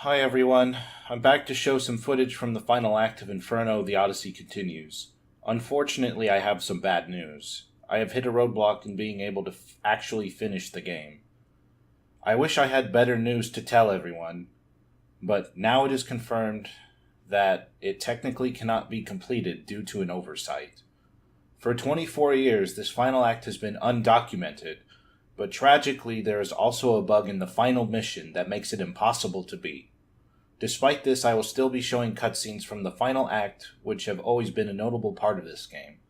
Hi everyone, I'm back to show some footage from the final act of Inferno, The Odyssey Continues. Unfortunately, I have some bad news. I have hit a roadblock in being able to actually finish the game. I wish I had better news to tell everyone, but now it is confirmed that it technically cannot be completed due to an oversight. For 24 years, this final act has been undocumented, but tragically there is also a bug in the final mission that makes it impossible to beat. Despite this, I will still be showing cutscenes from the final act, which have always been a notable part of this game.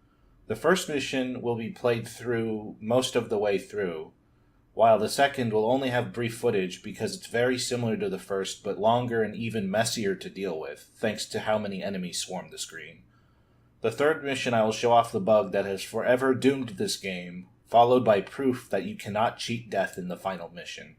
The first mission will be played through most of the way through, while the second will only have brief footage because it's very similar to the first but longer and even messier to deal with, thanks to how many enemies swarm the screen. The third mission I will show off the bug that has forever doomed this game, followed by proof that you cannot cheat death in the final mission.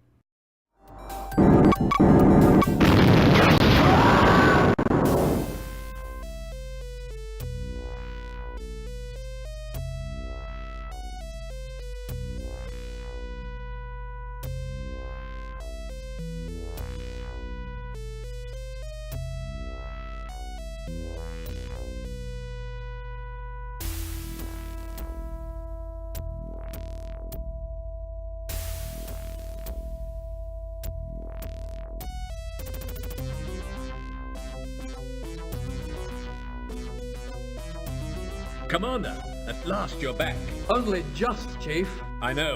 Commander, at last you're back. Only just, Chief. I know.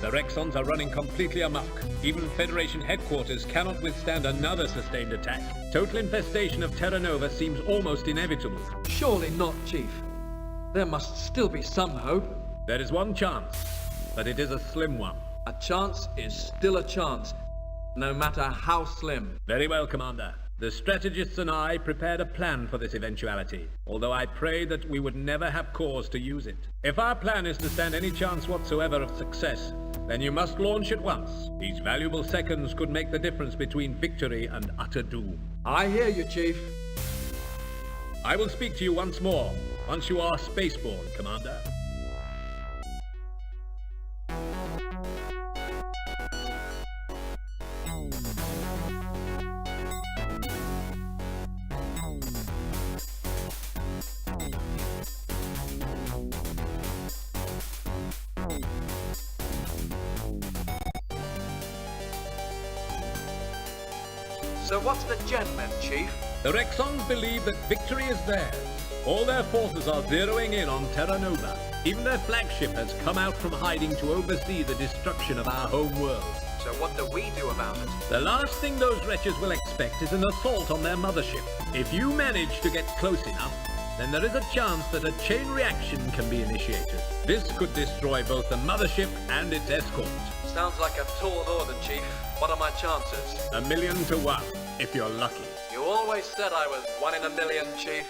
The Rexons are running completely amok. Even Federation headquarters cannot withstand another sustained attack. Total infestation of Terra Nova seems almost inevitable. Surely not, Chief. There must still be some hope. There is one chance, but it is a slim one. A chance is still a chance, no matter how slim. Very well, Commander. The strategists and I prepared a plan for this eventuality, although I prayed that we would never have cause to use it. If our plan is to stand any chance whatsoever of success, then you must launch at once. These valuable seconds could make the difference between victory and utter doom. I hear you, Chief. I will speak to you once more, once you are spaceborne, Commander. So what's the gen meant, Chief? The Rexons believe that victory is theirs. All their forces are zeroing in on Terra Nova. Even their flagship has come out from hiding to oversee the destruction of our home world. So what do we do about it? The last thing those wretches will expect is an assault on their mothership. If you manage to get close enough, then there is a chance that a chain reaction can be initiated. This could destroy both the mothership and its escort. Sounds like a tall order, Chief. What are my chances? 1,000,000 to 1, if you're lucky. You always said I was 1 in a million, Chief.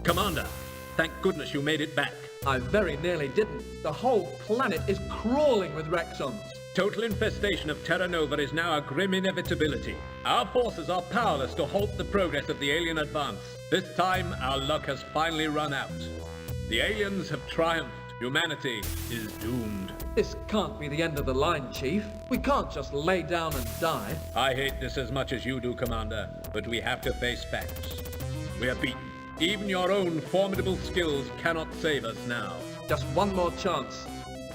Commander, thank goodness you made it back. I very nearly didn't. The whole planet is crawling with Rexons. Total infestation of Terra Nova is now a grim inevitability. Our forces are powerless to halt the progress of the alien advance. This time, our luck has finally run out. The aliens have triumphed. Humanity is doomed. This can't be the end of the line, Chief. We can't just lay down and die. I hate this as much as you do, Commander, but we have to face facts. We are beaten. Even your own formidable skills cannot save us now. Just one more chance.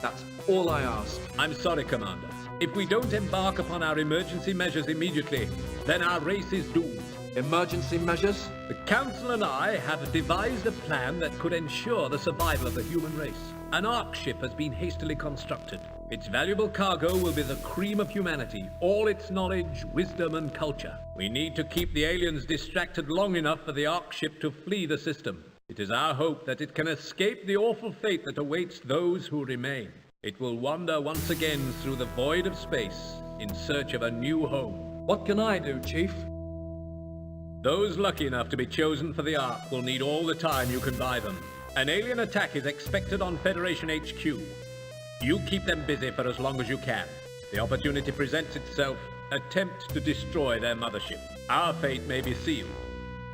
That's all I ask. I'm sorry, Commander. If we don't embark upon our emergency measures immediately, then our race is doomed. Emergency measures? The Council and I have devised a plan that could ensure the survival of the human race. An Ark ship has been hastily constructed. Its valuable cargo will be the cream of humanity, all its knowledge, wisdom, and culture. We need to keep the aliens distracted long enough for the Ark ship to flee the system. It is our hope that it can escape the awful fate that awaits those who remain. It will wander once again through the void of space in search of a new home. What can I do, Chief? Those lucky enough to be chosen for the Ark will need all the time you can buy them. An alien attack is expected on Federation HQ. You keep them busy for as long as you can. The opportunity presents itself, attempt to destroy their mothership. Our fate may be sealed,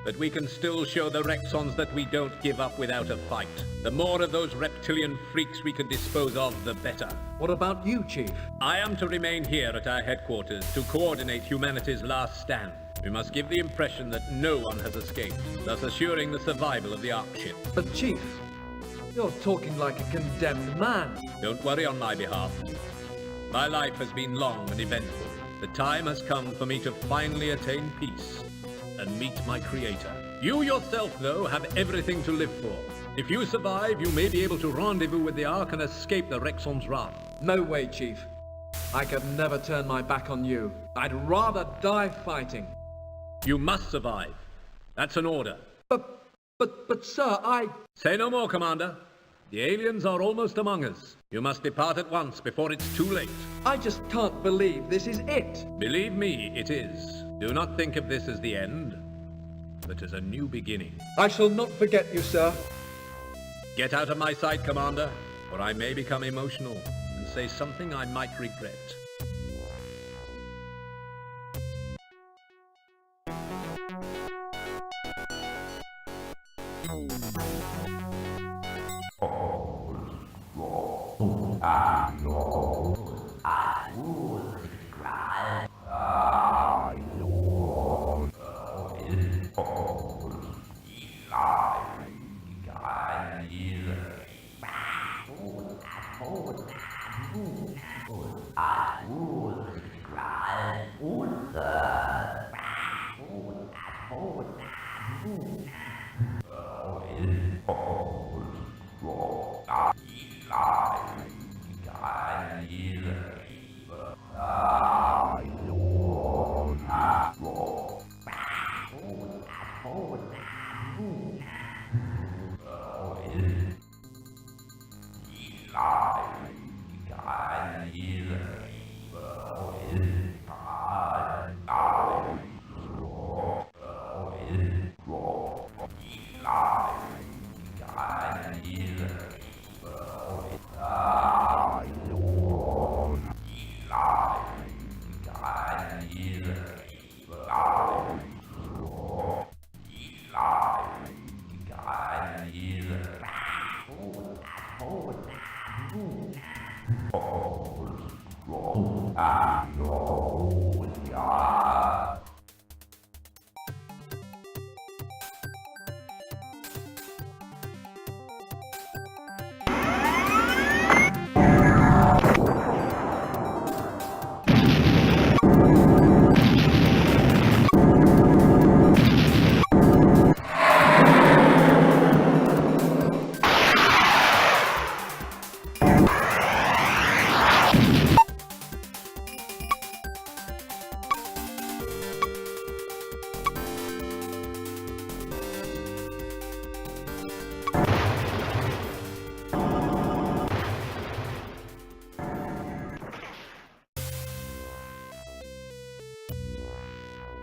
but we can still show the Rexons that we don't give up without a fight. The more of those reptilian freaks we can dispose of, the better. What about you, Chief? I am to remain here at our headquarters to coordinate humanity's last stand. We must give the impression that no one has escaped, thus assuring the survival of the Ark ship. But Chief, you're talking like a condemned man. Don't worry on my behalf. My life has been long and eventful. The time has come for me to finally attain peace and meet my creator. You yourself, though, have everything to live for. If you survive, you may be able to rendezvous with the Ark and escape the Rexon's wrath. No way, Chief. I could never turn my back on you. I'd rather die fighting. You must survive. That's an order. But sir, I... Say no more, Commander. The aliens are almost among us. You must depart at once before it's too late. I just can't believe this is it. Believe me, it is. Do not think of this as the end, but as a new beginning. I shall not forget you, sir. Get out of my sight, Commander, or I may become emotional and say something I might regret.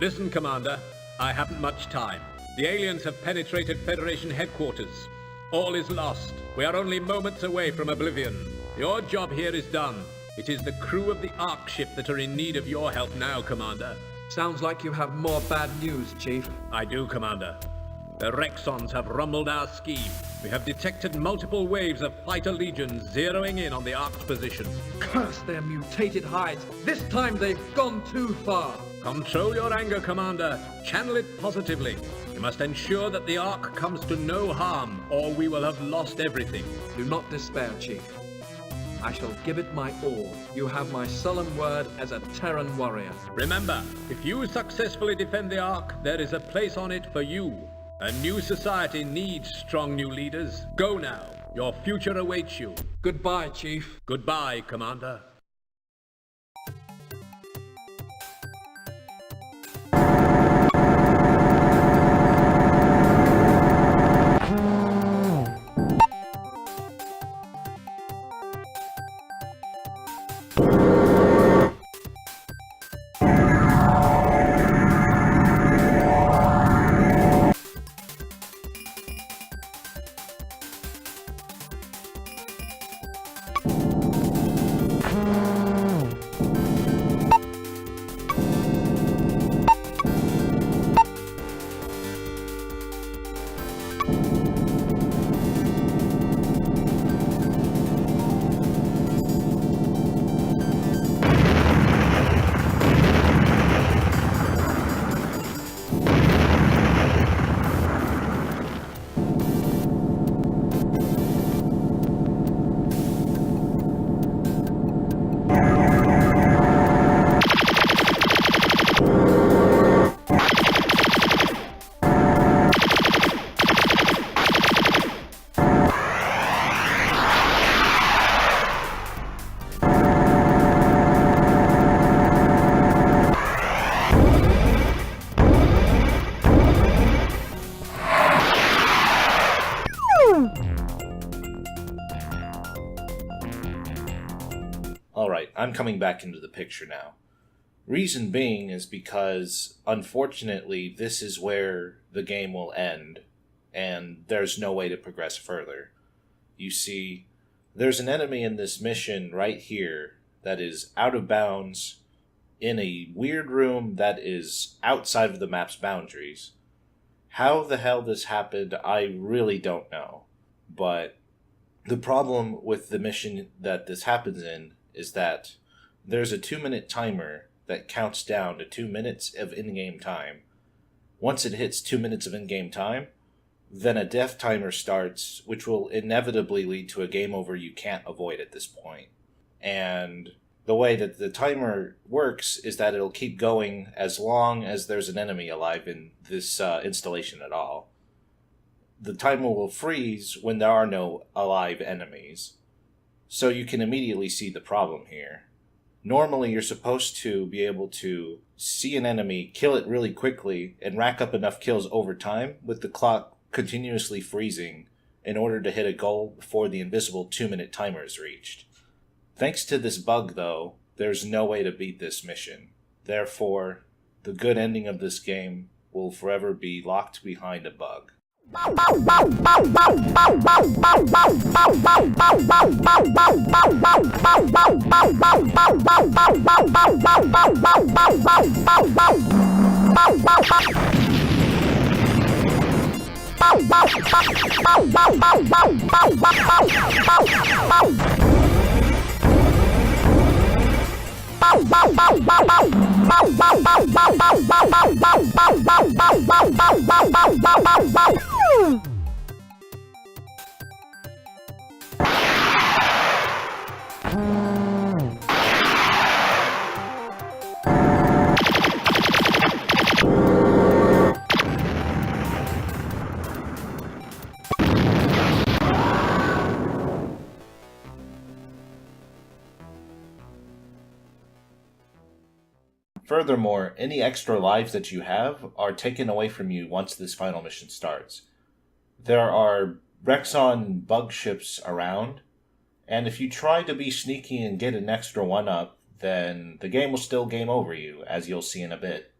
Listen, Commander. I haven't much time. The aliens have penetrated Federation headquarters. All is lost. We are only moments away from oblivion. Your job here is done. It is the crew of the Ark ship that are in need of your help now, Commander. Sounds like you have more bad news, Chief. I do, Commander. The Rexons have rumbled our scheme. We have detected multiple waves of fighter legions zeroing in on the Ark's position. Curse their mutated hides. This time they've gone too far. Control your anger, Commander. Channel it positively. We must ensure that the Ark comes to no harm, or we will have lost everything. Do not despair, Chief. I shall give it my all. You have my solemn word as a Terran warrior. Remember, if you successfully defend the Ark, there is a place on it for you. A new society needs strong new leaders. Go now. Your future awaits you. Goodbye, Chief. Goodbye, Commander. Alright, I'm coming back into the picture now. Reason being is because, unfortunately, this is where the game will end, and there's no way to progress further. You see, there's an enemy in this mission right here that is out of bounds, in a weird room that is outside of the map's boundaries. How the hell this happened, I really don't know. But the problem with the mission that this happens in is that there's a 2-minute timer that counts down to 2 minutes of in-game time. Once it hits 2 minutes of in-game time, then a death timer starts, which will inevitably lead to a game over you can't avoid at this point. And the way that the timer works is that it'll keep going as long as there's an enemy alive in this installation at all. The timer will freeze when there are no alive enemies. So you can immediately see the problem here. Normally, you're supposed to be able to see an enemy, kill it really quickly, and rack up enough kills over time with the clock continuously freezing in order to hit a goal before the invisible 2-minute timer is reached. Thanks to this bug, though, there's no way to beat this mission. Therefore, the good ending of this game will forever be locked behind a bug. Furthermore, any extra lives that you have are taken away from you once this final mission starts. There are Rexon bug ships around, and if you try to be sneaky and get an extra one up, then the game will still game over you, as you'll see in a bit.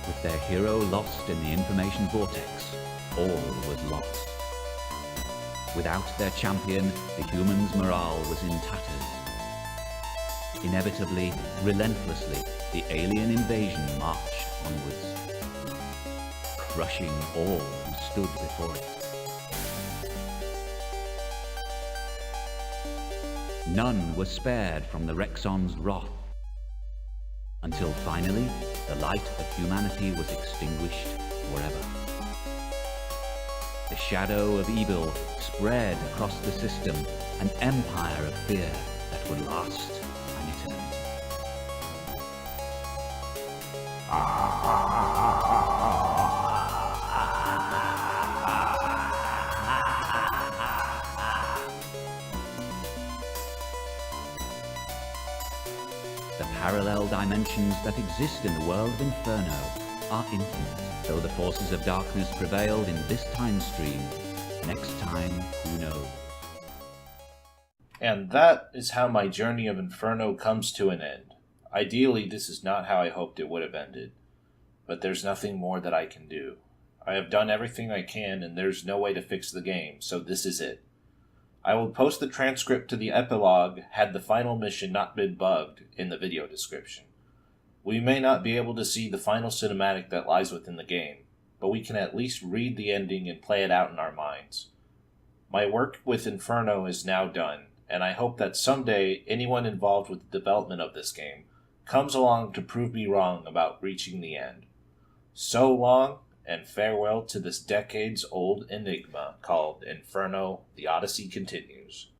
With their hero lost in the information vortex, all was lost. Without their champion, the humans' morale was in tatters. Inevitably, relentlessly, the alien invasion marched onwards, crushing all who stood before it. None were spared from the Rexon's wrath, until finally, the light of humanity was extinguished forever. The shadow of evil spread across the system, an empire of fear that would last an eternity. The parallel dimensions that exist in the world of Inferno are infinite. Though the forces of darkness prevailed in this time stream, next time, who knows? And that is how my journey of Inferno comes to an end. Ideally, this is not how I hoped it would have ended, but there's nothing more that I can do. I have done everything I can, and there's no way to fix the game, so this is it. I will post the transcript to the epilogue had the final mission not been bugged in the video description. We may not be able to see the final cinematic that lies within the game, but we can at least read the ending and play it out in our minds. My work with Inferno is now done, and I hope that someday anyone involved with the development of this game comes along to prove me wrong about reaching the end. So long, and farewell to this decades-old enigma called Inferno: The Odyssey Continues.